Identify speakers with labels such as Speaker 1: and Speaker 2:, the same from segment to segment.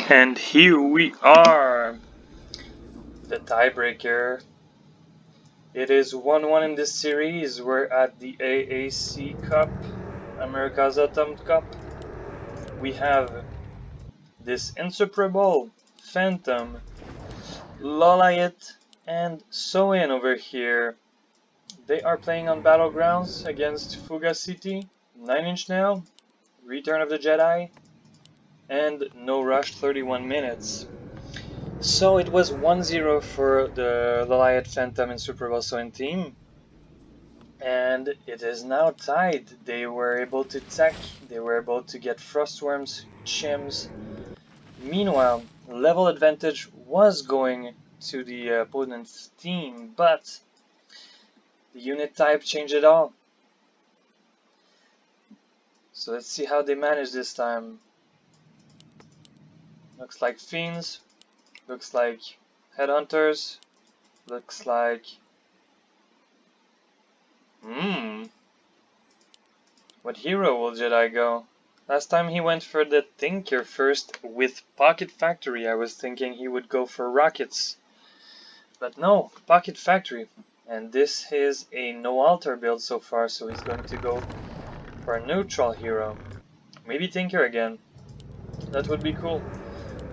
Speaker 1: And here we are, the tiebreaker. It is 1-1 in this series. We're at the AAC Cup, America's Autumn Cup. We have this insuperable Fantom, LAWLIET, and Soin over here. They are playing on Battlegrounds against FugaCity, NineInchNail, Return of the Jedi, and No Rush 31 minutes. So it was 1-0 for the LAWLIET Fantom and Super Soin team. And it is now tied. They were able to tech, they were able to get Frostworms, Chims. Meanwhile, level advantage was going to the opponent's team, but the unit type changed it all. So let's see how they manage this time. Looks like Fiends, looks like Headhunters, looks like... What hero will Jedi go? Last time he went for the Tinker first with Pocket Factory. I was thinking he would go for Rockets. But no, Pocket Factory. And this is a no altar build so far, so he's going to go for a neutral hero. Maybe Tinker again. That would be cool.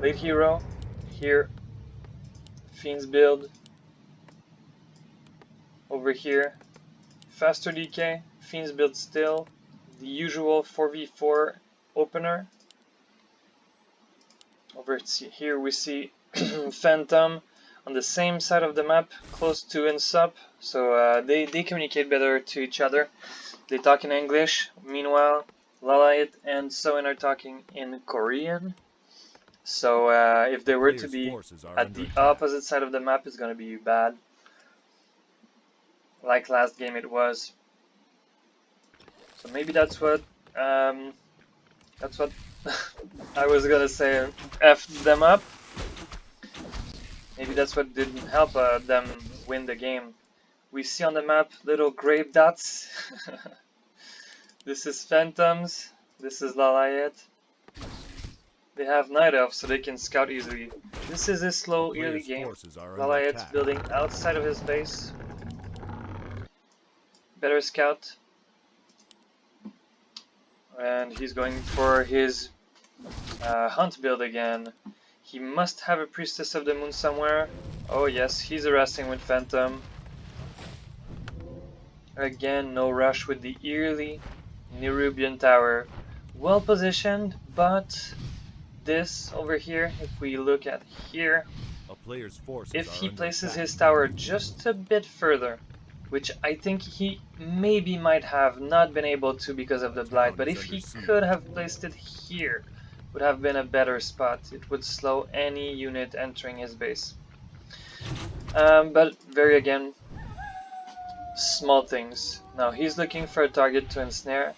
Speaker 1: Late hero, here. Fiends build. Over here. Faster decay, Fiends build still. The usual 4v4 opener. Over here we see Fantom on the same side of the map, close to INSUP, so they communicate better to each other. They talk in English. Meanwhile, LAWLIET and Soin are talking in Korean. So if they were to be at the opposite side of the map, it's gonna be bad. Like last game it was. So maybe that's what I was gonna say, effed them up. Maybe that's what didn't help them win the game. We see on the map little grape dots. This is Phantoms, this is LAWLIET. They have Night Elf so they can scout easily. This is a slow early game. LAWLIET's building outside of his base. Better scout. And he's going for his hunt build again. He must have a Priestess of the Moon somewhere. Oh yes, he's harassing with Fantom. Again, no rush with the early Nerubian Tower. Well positioned, but this over here, if we look at here, if he places his tower just a bit further, which I think he maybe might have not been able to because of the blight, but if he could have placed it here, would have been a better spot. It would slow any unit entering his base. But very again, small things. Now he's looking for a target to ensnare.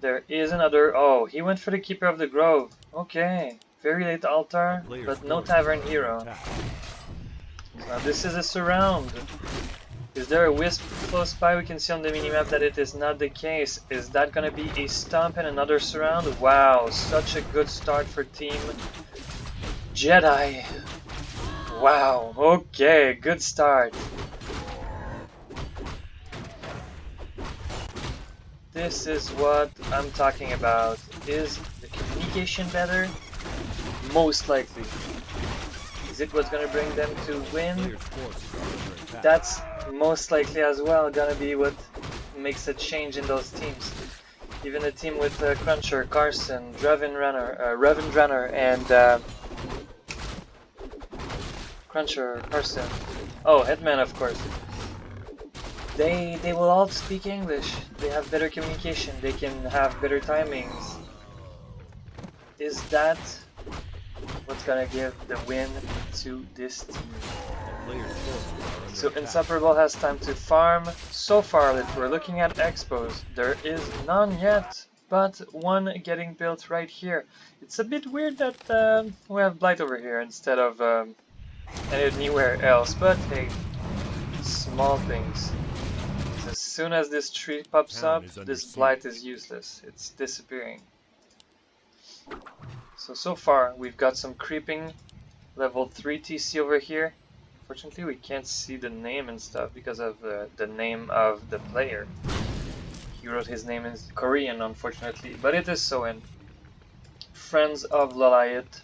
Speaker 1: There is another... Oh, he went for the Keeper of the Grove. Okay, very late altar, but no Tavern Hero. Now this is a surround. Is there a wisp close by? We can see on the minimap that it is not the case. Is that gonna be a stomp and another surround? Wow, such a good start for Team Jedi. Wow, okay, good start. This is what I'm talking about. Is the communication better? Most likely. Is it what's gonna bring them to win? That's most likely as well gonna be what makes a change in those teams. Even a team with Cruncher, Carson, Revendrannor, and Cruncher, Carson. Oh, Hitman, of course. They will all speak English. They have better communication. They can have better timings. Is that what's gonna give the win to this team? So Insuperable has time to farm. So far, if we're looking at expos, there is none yet, but one getting built right here. It's a bit weird that we have Blight over here instead of anywhere else, but hey, small things. As soon as this tree pops up, this Blight is useless. It's disappearing. So far we've got some creeping level 3 TC over here. Fortunately we can't see the name and stuff because of the name of the player. He wrote his name in Korean, unfortunately, but it is so in. Friends of LAWLIET.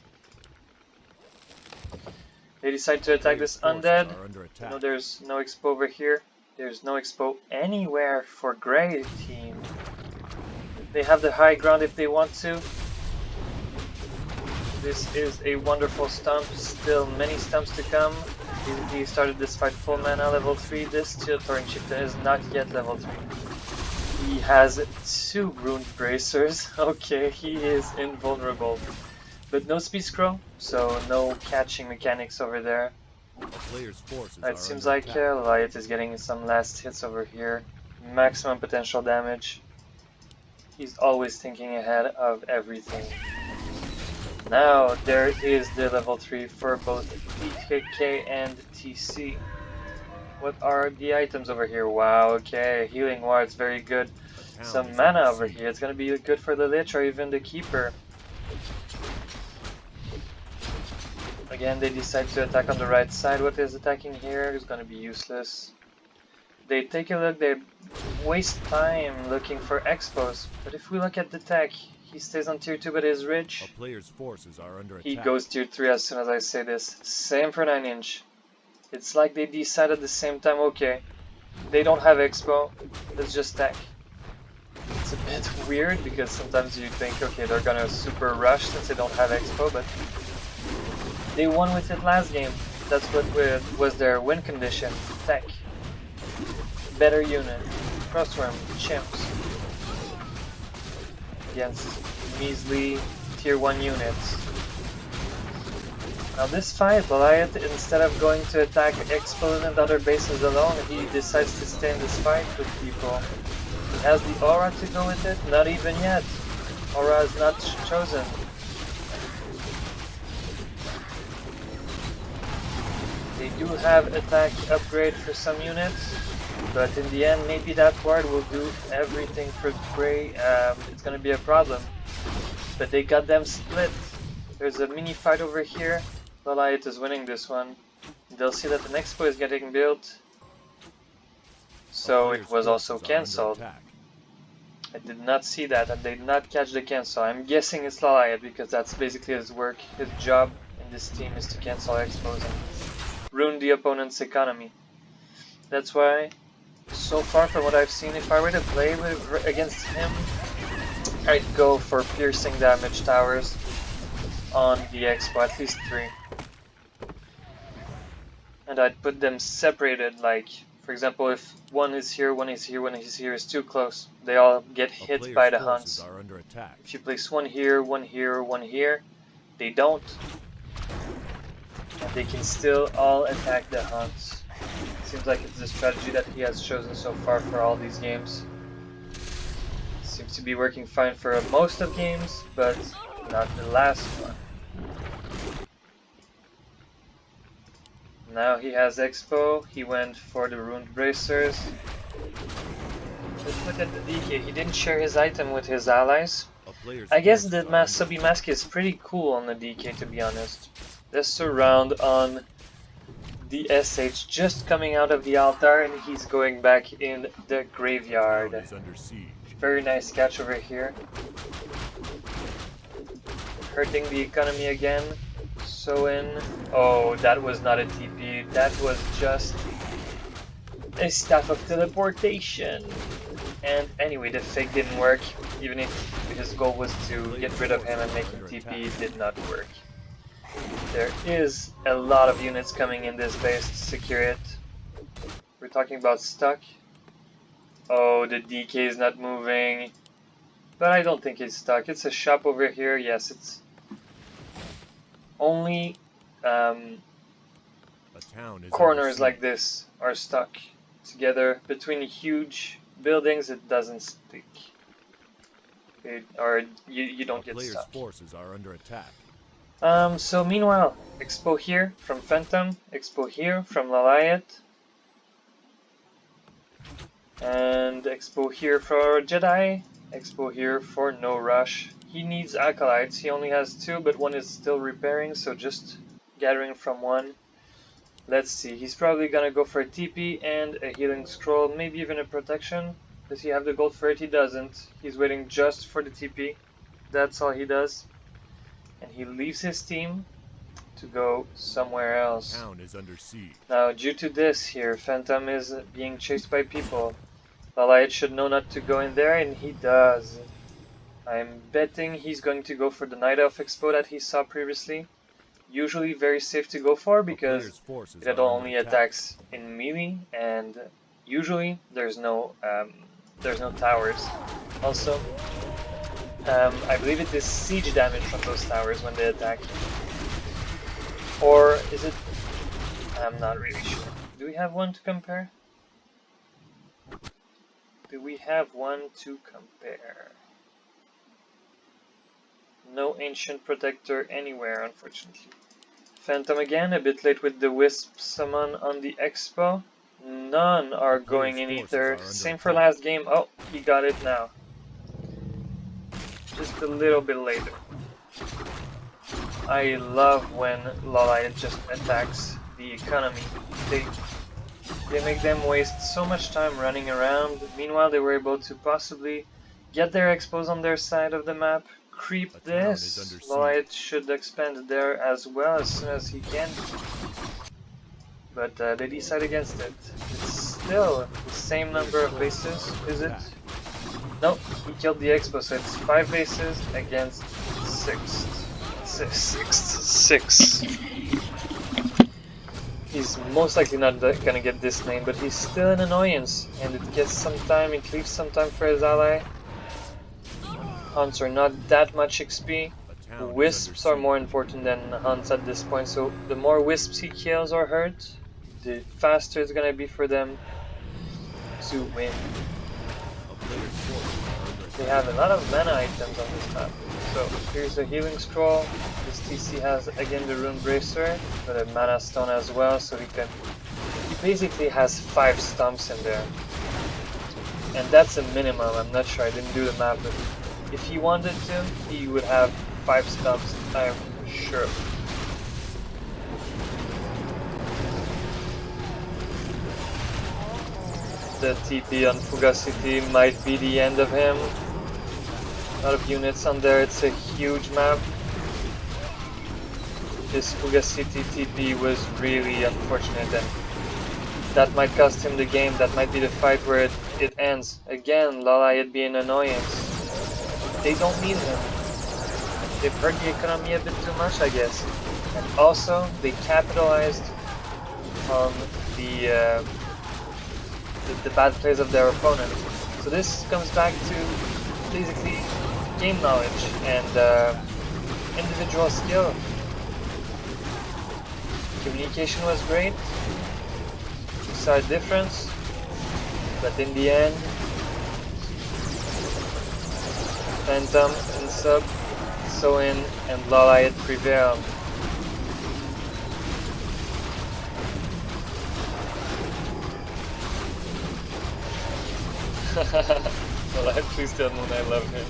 Speaker 1: They decide to attack this undead. You know, there's no expo over here. There's no expo anywhere for Grey team. They have the high ground if they want to. This is a wonderful stump. Still many stumps to come. He started this fight full mana, level 3. This Tiltoring Chieftain is not yet level 3. He has 2 Ruined Bracers. Okay, he is invulnerable. But no Speed Scroll, so no catching mechanics over there. It seems like LAWLIET is getting some last hits over here. Maximum potential damage. He's always thinking ahead of everything. Now there is the level 3 for both PKK and TC. What are the items over here? Wow, okay, healing wards, very good. Some mana over here, it's gonna be good for the Lich or even the Keeper. Again, they decide to attack on the right side. What is attacking here is gonna be useless. They take a look, they waste time looking for expos. But if we look at the tech, he stays on tier 2 but is rich. He goes tier 3 as soon as I say this. Same for 9inch. It's like they decide at the same time, okay, they don't have expo, let's just tech. It's a bit weird because sometimes you think, okay, they're gonna super rush since they don't have expo, but they won with it last game. That's what was their win condition. Tech. Better unit. Crossworm. Chimps. Against measly tier 1 units. Now this fight, LAWLIET, instead of going to attack Expo and other bases alone, he decides to stay in this fight with people. He has the aura to go with it? Not even yet. Aura is not chosen. They do have attack upgrade for some units, but in the end maybe that ward will do everything for Grey. It's gonna be a problem. But they got them split. There's a mini fight over here. LAWLIET is winning this one. They'll see that the next expo is getting built. So it was also cancelled. I did not see that and they did not catch the cancel. I'm guessing it's LAWLIET because that's basically his work. His job in this team is to cancel expos and ruin the opponent's economy. That's why, so far from what I've seen, if I were to play against him, I'd go for piercing damage towers on the expo, at least 3. And I'd put them separated, like, for example, if one is here, one is here, one is here, is too close, they all get hit by the hunts. If you place one here, one here, one here, they don't. And they can still all attack the hunts. Seems like it's the strategy that he has chosen so far for all these games. Seems to be working fine for most of games, but not the last one. Now he has expo, he went for the Ruined Bracers. Let's look at the DK, he didn't share his item with his allies. I guess the Subi Mask is pretty cool on the DK, to be honest. The surround on the SH just coming out of the altar and he's going back in the graveyard. Very nice catch over here. Hurting the economy again. So in. Oh, that was not a TP. That was just a staff of teleportation. And anyway, the fake didn't work. Even if his goal was to get rid of him and make him TP, it did not work. There is a lot of units coming in this base to secure it. We're talking about stuck. Oh, the DK is not moving. But I don't think it's stuck. It's a shop over here. Yes, it's only corners like this are stuck together. Between huge buildings, it doesn't stick. Or you don't get stuck. So meanwhile, expo here from Fantom, expo here from LAWLIET, and expo here for Jedi, expo here for No Rush. he needs acolytes. He only has 2, but one is still repairing, so just gathering from one. Let's see, he's probably gonna go for a TP and a healing scroll, maybe even a protection. Does he have the gold for it? He doesn't. He's waiting just for the TP. That's all he does. And he leaves his team to go somewhere else.
Speaker 2: Town is under siege.
Speaker 1: Now, due to this here, Fantom is being chased by people. LAWLIET should know not to go in there, and he does. I'm betting he's going to go for the Night Elf Expo that he saw previously. Usually very safe to go for because it only attacks in melee, and usually there's no towers. Also, I believe it is siege damage from those towers when they attack. Or is it? I'm not really sure. Do we have one to compare? Do we have one to compare? No ancient protector anywhere, unfortunately. Fantom again, a bit late with the Wisp summon on the Expo. None are going in either. Same for last game. Oh, he got it now. Just a little bit later. I love when LAWLIET just attacks the economy. They make them waste so much time running around. Meanwhile, they were able to possibly get their expos on their side of the map. Creep this. LAWLIET should expand there as well as soon as he can. But they decide against it. It's still the same number of bases, is it? No, he killed the expo, so it's 5 bases against 6. He's most likely not gonna get this name, but he's still an annoyance, and it gets some time, it leaves some time for his ally. Hunts are not that much XP. Wisps are more important than hunts at this point, so the more wisps he kills or hurts, the faster it's gonna be for them to win. They have a lot of mana items on this map. So here's a healing scroll. This TC has again the rune bracer, but a mana stone as well, so he basically has 5 stumps in there. And that's a minimum. I'm not sure, I didn't do the math, but if he wanted to, he would have 5 stumps, I'm sure. The TP on FugaCity might be the end of him. A lot of units on there, it's a huge map. This FugaCity TP was really unfortunate, and that might cost him the game. That might be the fight where it ends. Again, LAWLIET being an annoyance. They don't need him. They've hurt the economy a bit too much, I guess. And also, they capitalized on the bad plays of their opponent. So this comes back to basically game knowledge and individual skill. Communication was great. We saw a difference, but in the end, Fantom and Sub, Soin and LAWLIET prevailed. LAWLIET, please tell Moon I love him.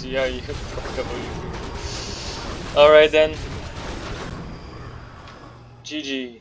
Speaker 1: GRU. Alright then. GG.